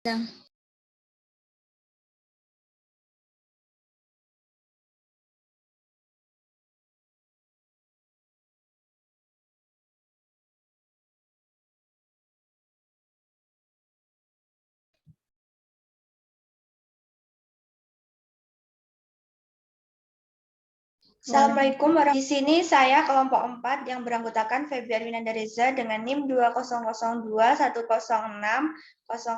Sedang. Assalamualaikum warahmatullahi wabarakatuh. Di sini saya kelompok 4 yang beranggotakan Febian Winanda Reza dengan NIM 200210606005,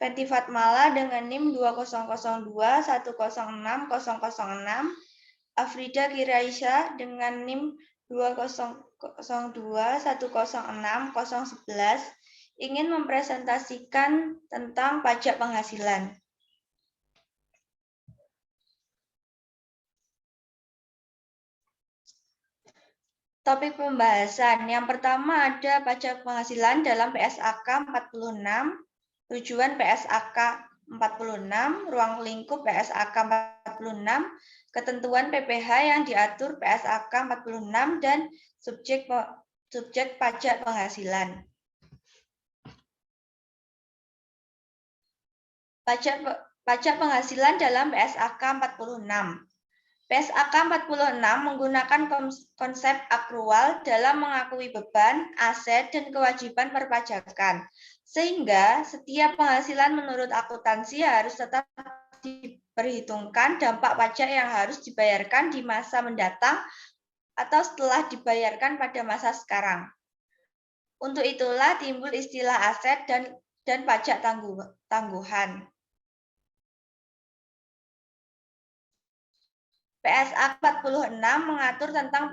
Feti Fatmala dengan NIM 200210610606, Afrida Kiraisya dengan NIM 2002106011 ingin mempresentasikan tentang pajak penghasilan. Topik pembahasan. Yang pertama ada pajak penghasilan dalam PSAK 46, tujuan PSAK 46, ruang lingkup PSAK 46, ketentuan PPh yang diatur PSAK 46, dan subjek pajak penghasilan. Pajak penghasilan dalam PSAK 46. PSAK 46 menggunakan konsep akrual dalam mengakui beban, aset, dan kewajiban perpajakan. Sehingga setiap penghasilan menurut akuntansi harus tetap diperhitungkan dampak pajak yang harus dibayarkan di masa mendatang atau setelah dibayarkan pada masa sekarang. Untuk itulah timbul istilah aset dan pajak tangguhan. PSAK 46 mengatur tentang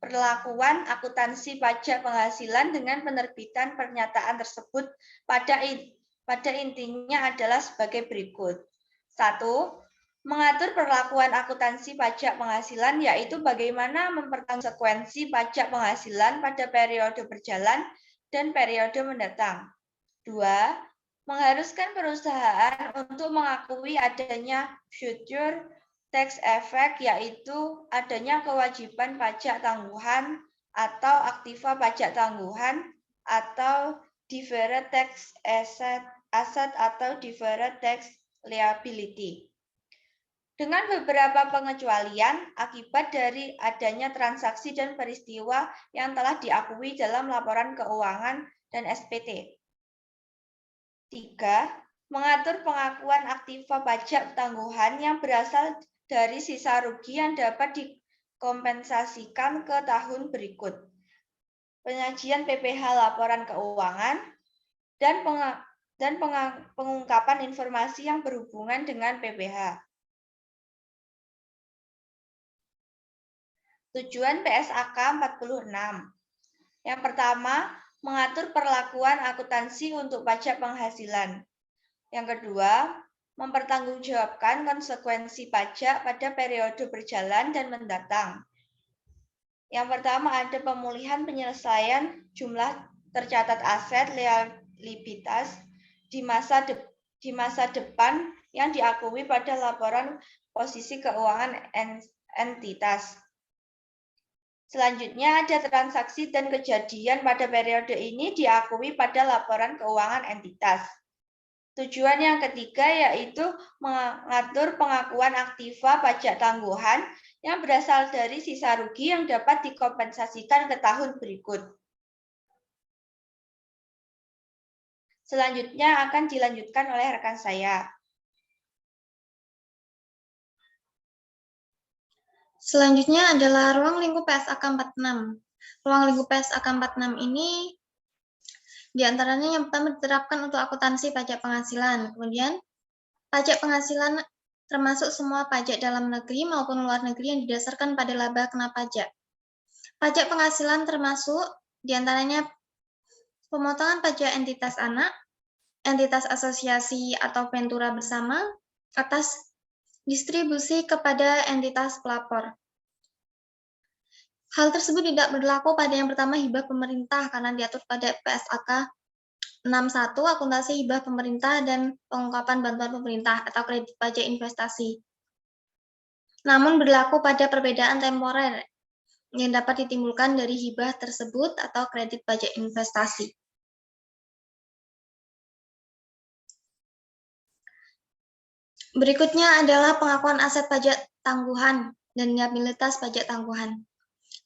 perlakuan akuntansi pajak penghasilan dengan penerbitan pernyataan tersebut pada intinya adalah sebagai berikut. 1. Mengatur perlakuan akuntansi pajak penghasilan, yaitu bagaimana memperkonsekuensi pajak penghasilan pada periode berjalan dan periode mendatang. 2. Mengharuskan perusahaan untuk mengakui adanya future tax effect, yaitu adanya kewajiban pajak tangguhan atau aktiva pajak tangguhan atau deferred tax asset atau deferred tax liability. Dengan beberapa pengecualian akibat dari adanya transaksi dan peristiwa yang telah diakui dalam laporan keuangan dan SPT. 3. Mengatur pengakuan aktiva pajak tangguhan yang berasal dari sisa rugi yang dapat dikompensasikan ke tahun berikut. Penyajian PPh laporan keuangan dan pengungkapan informasi yang berhubungan dengan PPh. Tujuan PSAK 46. Yang pertama, mengatur perlakuan akuntansi untuk pajak penghasilan. Yang kedua, mempertanggungjawabkan konsekuensi pajak pada periode berjalan dan mendatang. Yang pertama ada pemulihan penyelesaian jumlah tercatat aset liabilitas di masa depan yang diakui pada laporan posisi keuangan entitas. Selanjutnya ada transaksi dan kejadian pada periode ini diakui pada laporan keuangan entitas. Tujuan yang ketiga yaitu mengatur pengakuan aktiva pajak tangguhan yang berasal dari sisa rugi yang dapat dikompensasikan ke tahun berikut. Selanjutnya akan dilanjutkan oleh rekan saya. Selanjutnya adalah ruang lingkup PSAK 46. Ruang lingkup PSAK 46 ini diantaranya yang pertama diterapkan untuk akuntansi pajak penghasilan. Kemudian pajak penghasilan termasuk semua pajak dalam negeri maupun luar negeri yang didasarkan pada laba kena pajak. Pajak penghasilan termasuk diantaranya pemotongan pajak entitas anak, entitas asosiasi atau ventura bersama, atas distribusi kepada entitas pelapor. Hal tersebut tidak berlaku pada yang pertama hibah pemerintah karena diatur pada PSAK 61 akuntansi hibah pemerintah dan pengungkapan bantuan pemerintah atau kredit pajak investasi. Namun berlaku pada perbedaan temporer yang dapat ditimbulkan dari hibah tersebut atau kredit pajak investasi. Berikutnya adalah pengakuan aset pajak tangguhan dan liabilitas pajak tangguhan.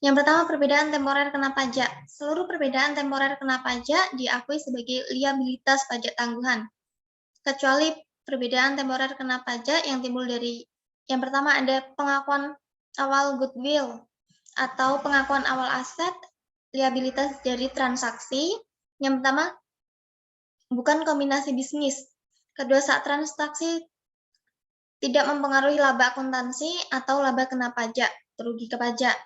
Yang pertama, perbedaan temporer kena pajak. Seluruh perbedaan temporer kena pajak diakui sebagai liabilitas pajak tangguhan, kecuali perbedaan temporer kena pajak yang timbul dari yang pertama ada pengakuan awal goodwill atau pengakuan awal aset liabilitas dari transaksi. Yang pertama, bukan kombinasi bisnis. Kedua, saat transaksi tidak mempengaruhi laba akuntansi atau laba kena pajak, terugi ke pajak.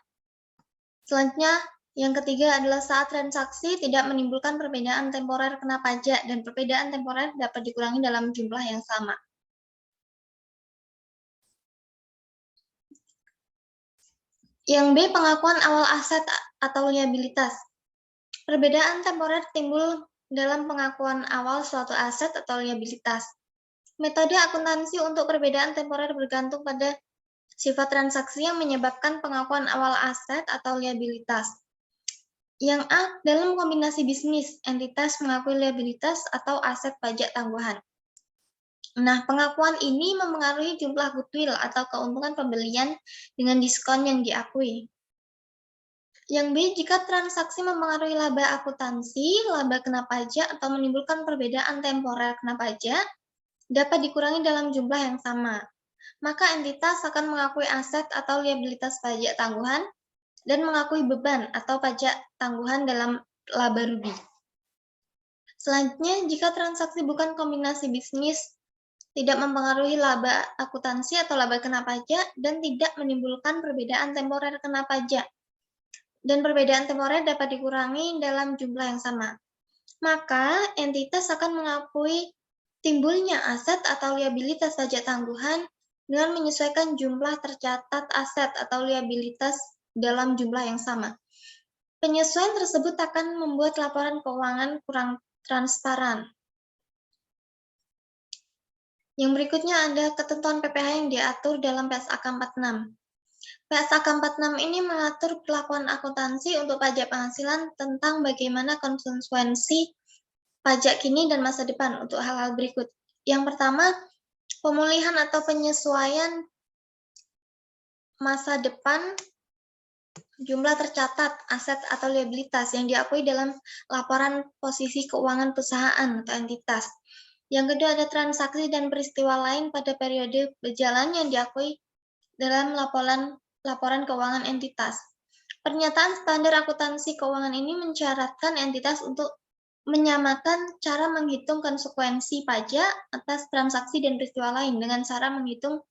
Selanjutnya, yang ketiga adalah saat transaksi tidak menimbulkan perbedaan temporer kena pajak dan perbedaan temporer dapat dikurangi dalam jumlah yang sama. Yang B, pengakuan awal aset atau liabilitas. Perbedaan temporer timbul dalam pengakuan awal suatu aset atau liabilitas. Metode akuntansi untuk perbedaan temporer bergantung pada sifat transaksi yang menyebabkan pengakuan awal aset atau liabilitas. Yang A, dalam kombinasi bisnis, entitas mengakui liabilitas atau aset pajak tangguhan. Nah, pengakuan ini mempengaruhi jumlah goodwill atau keuntungan pembelian dengan diskon yang diakui. Yang B, jika transaksi mempengaruhi laba akuntansi, laba kena pajak, atau menimbulkan perbedaan temporer kena pajak, dapat dikurangi dalam jumlah yang sama. Maka entitas akan mengakui aset atau liabilitas pajak tangguhan dan mengakui beban atau pajak tangguhan dalam laba rugi. Selanjutnya, jika transaksi bukan kombinasi bisnis, tidak mempengaruhi laba akuntansi atau laba kena pajak, dan tidak menimbulkan perbedaan temporer kena pajak, dan perbedaan temporer dapat dikurangi dalam jumlah yang sama, maka entitas akan mengakui timbulnya aset atau liabilitas pajak tangguhan dengan menyesuaikan jumlah tercatat aset atau liabilitas dalam jumlah yang sama. Penyesuaian tersebut akan membuat laporan keuangan kurang transparan. Yang berikutnya ada ketentuan PPh yang diatur dalam PSAK 46. PSAK 46 ini mengatur pelakuan akuntansi untuk pajak penghasilan tentang bagaimana konsekuensi pajak kini dan masa depan untuk hal-hal berikut. Yang pertama, pemulihan atau penyesuaian masa depan jumlah tercatat aset atau liabilitas yang diakui dalam laporan posisi keuangan perusahaan atau entitas. Yang kedua, ada transaksi dan peristiwa lain pada periode berjalan yang diakui dalam laporan keuangan entitas. Pernyataan standar akuntansi keuangan ini mensyaratkan entitas untuk menyamakan cara menghitung konsekuensi pajak atas transaksi dan peristiwa lain dengan cara menghitung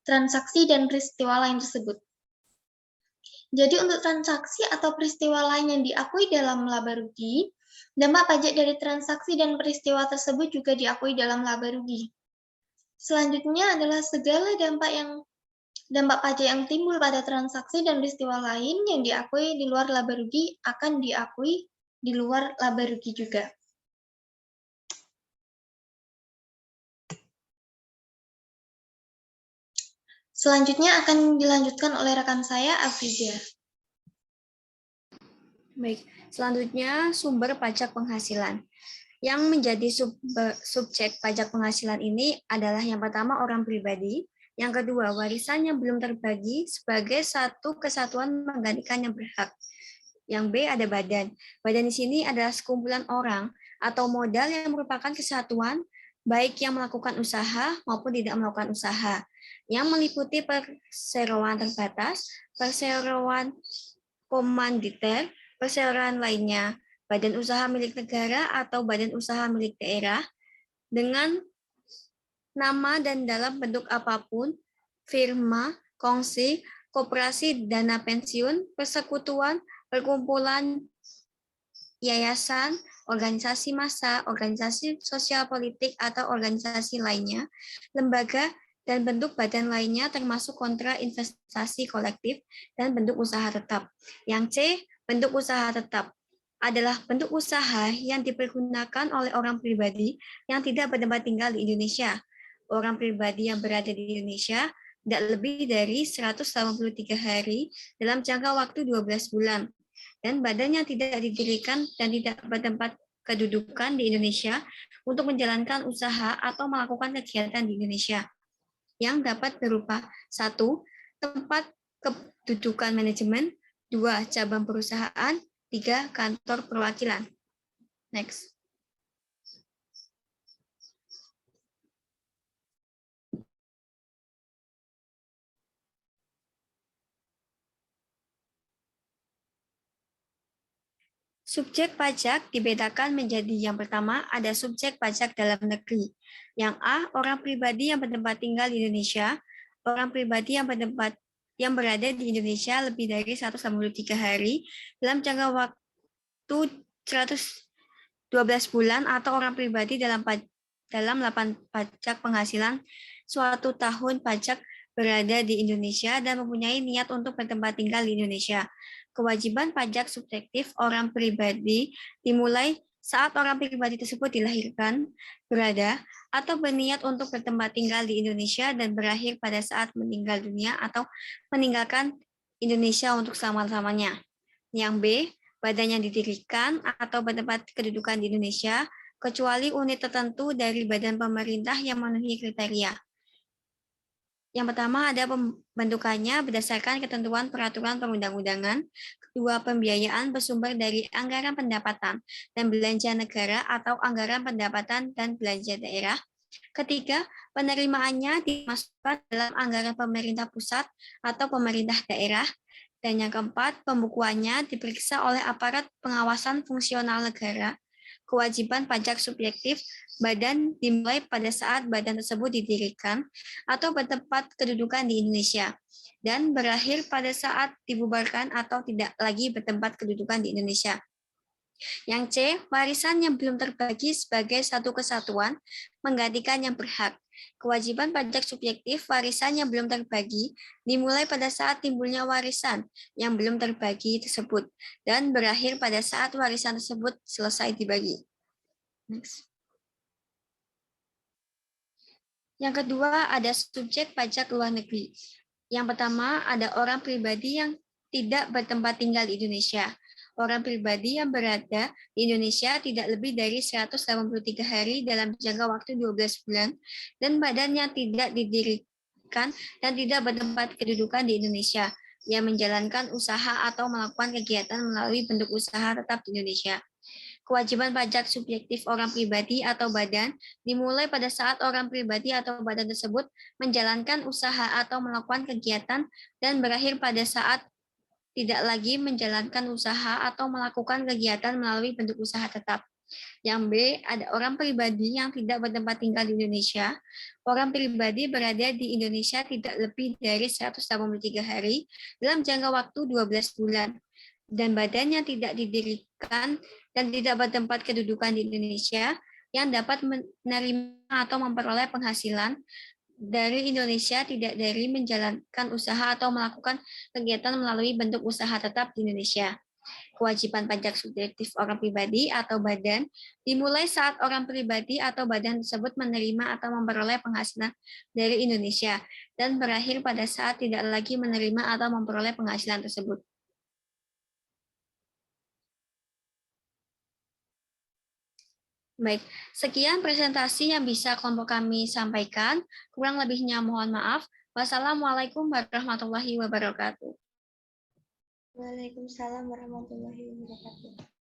transaksi dan peristiwa lain tersebut. Jadi untuk transaksi atau peristiwa lain yang diakui dalam laba rugi, dampak pajak dari transaksi dan peristiwa tersebut juga diakui dalam laba rugi. Selanjutnya adalah segala dampak pajak yang timbul pada transaksi dan peristiwa lain yang diakui di luar laba rugi akan diakui di luar laba rugi juga. Selanjutnya akan dilanjutkan oleh rekan saya, Afrida. Baik, selanjutnya sumber pajak penghasilan. Yang menjadi subjek pajak penghasilan ini adalah yang pertama orang pribadi, yang kedua warisan yang belum terbagi sebagai satu kesatuan menggantikan yang berhak. Yang B ada badan. Badan di sini adalah sekumpulan orang atau modal yang merupakan kesatuan baik yang melakukan usaha maupun tidak melakukan usaha, yang meliputi perseroan terbatas, perseroan komanditer, perseroan lainnya, badan usaha milik negara atau badan usaha milik daerah, dengan nama dan dalam bentuk apapun, firma, kongsi, koperasi dana pensiun, persekutuan, perkumpulan, yayasan, organisasi massa, organisasi sosial politik atau organisasi lainnya, lembaga, dan bentuk badan lainnya termasuk kontra investasi kolektif dan bentuk usaha tetap. Yang C, bentuk usaha tetap adalah bentuk usaha yang dipergunakan oleh orang pribadi yang tidak bertempat tinggal di Indonesia. Orang pribadi yang berada di Indonesia tidak lebih dari 183 hari dalam jangka waktu 12 bulan. Dan badan yang tidak didirikan dan tidak bertempat kedudukan di Indonesia untuk menjalankan usaha atau melakukan kegiatan di Indonesia. yang dapat berupa 1. Tempat kedudukan manajemen, 2. Cabang perusahaan, 3. Kantor perwakilan. Next. Subjek pajak dibedakan menjadi yang pertama ada subjek pajak dalam negeri. Yang A, orang pribadi yang bertempat tinggal di Indonesia, orang pribadi yang berada di Indonesia lebih dari 183 hari dalam jangka waktu 112 bulan atau orang pribadi dalam 8 pajak penghasilan suatu tahun pajak berada di Indonesia dan mempunyai niat untuk bertempat tinggal di Indonesia. Kewajiban pajak subjektif orang pribadi dimulai saat orang pribadi tersebut dilahirkan, berada, atau berniat untuk bertempat tinggal di Indonesia dan berakhir pada saat meninggal dunia atau meninggalkan Indonesia untuk selama-lamanya. Yang B, badan yang didirikan atau bertempat kedudukan di Indonesia, kecuali unit tertentu dari badan pemerintah yang memenuhi kriteria. Yang pertama ada pembentukannya berdasarkan ketentuan peraturan perundang-undangan. Kedua, pembiayaan bersumber dari anggaran pendapatan dan belanja negara atau anggaran pendapatan dan belanja daerah. Ketiga, penerimaannya dimasukkan dalam anggaran pemerintah pusat atau pemerintah daerah. Dan yang keempat, pembukuannya diperiksa oleh aparat pengawasan fungsional negara. Kewajiban pajak subjektif badan dimulai pada saat badan tersebut didirikan atau bertempat kedudukan di Indonesia dan berakhir pada saat dibubarkan atau tidak lagi bertempat kedudukan di Indonesia. Yang C, warisan yang belum terbagi sebagai satu kesatuan menggantikan yang berhak. Kewajiban pajak subjektif warisan yang belum terbagi dimulai pada saat timbulnya warisan yang belum terbagi tersebut dan berakhir pada saat warisan tersebut selesai dibagi. Next. Yang kedua ada subjek pajak luar negeri. Yang pertama ada orang pribadi yang tidak bertempat tinggal di Indonesia. Orang pribadi yang berada di Indonesia tidak lebih dari 183 hari dalam jangka waktu 12 bulan dan badannya tidak didirikan dan tidak bertempat kedudukan di Indonesia yang menjalankan usaha atau melakukan kegiatan melalui bentuk usaha tetap di Indonesia. Kewajiban pajak subjektif orang pribadi atau badan dimulai pada saat orang pribadi atau badan tersebut menjalankan usaha atau melakukan kegiatan dan berakhir pada saat tidak lagi menjalankan usaha atau melakukan kegiatan melalui bentuk usaha tetap. Yang B, ada orang pribadi yang tidak bertempat tinggal di Indonesia. Orang pribadi berada di Indonesia tidak lebih dari 183 hari dalam jangka waktu 12 bulan. Dan badannya tidak didirikan dan tidak bertempat kedudukan di Indonesia yang dapat menerima atau memperoleh penghasilan dari Indonesia tidak dari menjalankan usaha atau melakukan kegiatan melalui bentuk usaha tetap di Indonesia. Kewajiban pajak subjektif orang pribadi atau badan dimulai saat orang pribadi atau badan tersebut menerima atau memperoleh penghasilan dari Indonesia dan berakhir pada saat tidak lagi menerima atau memperoleh penghasilan tersebut. Baik, sekian presentasi yang bisa kelompok kami sampaikan. Kurang lebihnya mohon maaf. Wassalamualaikum warahmatullahi wabarakatuh. Waalaikumsalam warahmatullahi wabarakatuh.